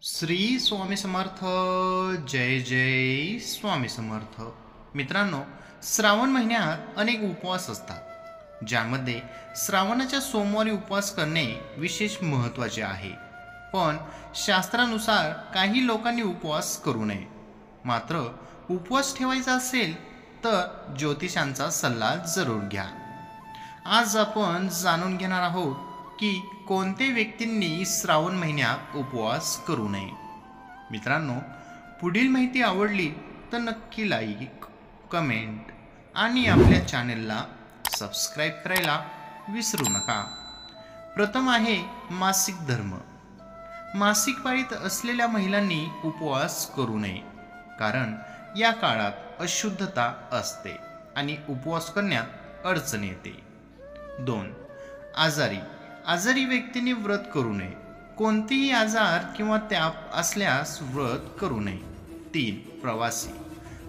श्री स्वामी समर्थ. जय जय स्वामी समर्थ. मित्रांनो, श्रावण महिन्यात अनेक उपवास असतात, ज्यामध्ये श्रावणाच्या सोमवारी उपवास करणे विशेष महत्त्वाचे आहे. पण शास्त्रानुसार काही लोकांनी उपवास करू नये. मात्र उपवास ठेवायचा असेल तर ज्योतिषांचा सल्ला जरूर घ्या. आज आपण जाणून घेणार आहोत की कोणत्या व्यक्तींनी श्रावण महिन्यात उपवास करू नये. मित्रांनो, पुढील माहिती आवडली तर नक्की लाईक, कमेंट आणि आपल्या चॅनेलला सबस्क्राईब करायला विसरू नका. प्रथम आहे मासिक धर्म. मासिक पाळीत असलेल्या महिलांनी उपवास करू नये, कारण या काळात अशुद्धता असते आणि उपवास करण्यात अडचण येते. 2. आजारी व्यक्तींनी व्रत करू नये. कोणतेही आजार किंवा ताप असल्यास व्रत करू नये. 3. प्रवासी.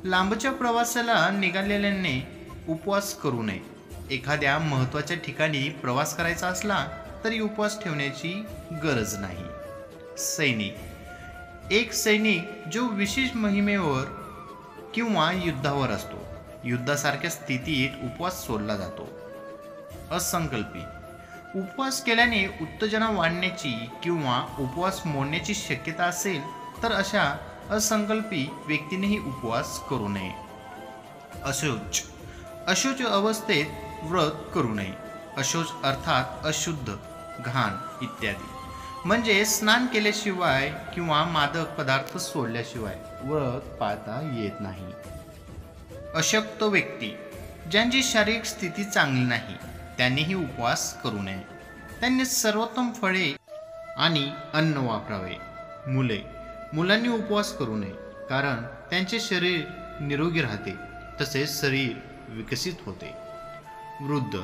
लांबच्या प्रवासाला निघालेल्यांनी उपवास करू नये. एखाद्या महत्त्वाच्या ठिकाणी प्रवास करायचा असला तरी उपवास ठेवण्याची गरज नाही. सैनिक. एक सैनिक जो विशेष मोहिमेवर किंवा युद्धावर असतो, युद्धासारख्या स्थितीत उपवास सोडला जातो. असंकल्पी. उपवास केल्याने उत्तेजना वाढण्याची किंवा उपवास मोडण्याची शक्यता असेल तर अशा असंकल्पी व्यक्तीनेही उपवास करू नये. अशौच अवस्थेत व्रत करू नये. अशौच अर्थात अशुद्ध, घाण इत्यादी. म्हणजे स्नान केल्याशिवाय किंवा मादक पदार्थ सोडल्याशिवाय व्रत पाळता येत नाही. अशक्त व्यक्ती. ज्यांची शारीरिक स्थिती चांगली नाही त्यांनीही उपवास करू नये. त्यांनी सर्वोत्तम फळे आणि अन्न वापरावे. मुलांनी उपवास करू नये, कारण त्यांचे शरीर निरोगी राहते तसेच शरीर विकसित होते. वृद्ध.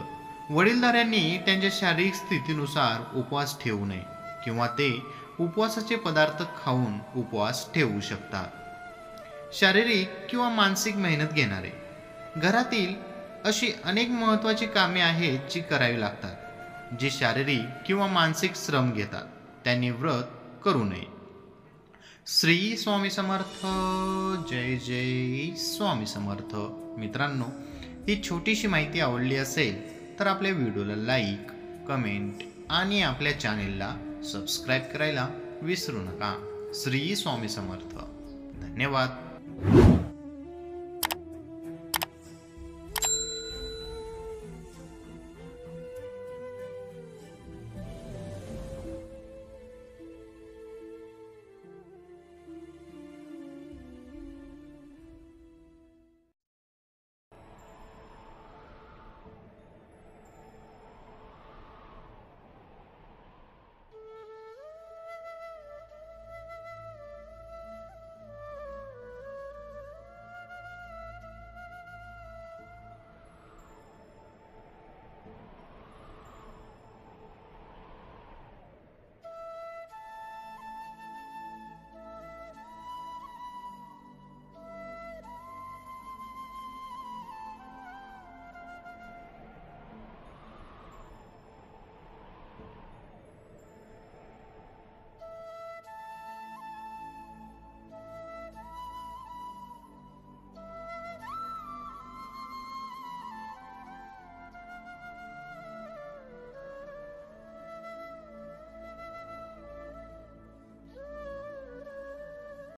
वडीलधाऱ्यांनी त्यांच्या शारीरिक स्थितीनुसार उपवास ठेवू नये किंवा ते उपवासाचे पदार्थ खाऊन उपवास ठेवू शकतात. शारीरिक किंवा मानसिक मेहनत घेणारे. घरातील अशी अनेक महत्त्वाची कामे आहेत जी करावी लागतात, जे शारीरिक किंवा मानसिक श्रम घेतात, त्यांनी व्रत करू नये. श्री स्वामी समर्थ. जय जय स्वामी समर्थ. मित्रांनो, ही छोटीशी माहिती आवडली असेल तर आपल्या व्हिडिओला लाईक, कमेंट आणि आपल्या चॅनेलला सबस्क्राईब करायला विसरू नका. श्री स्वामी समर्थ. धन्यवाद.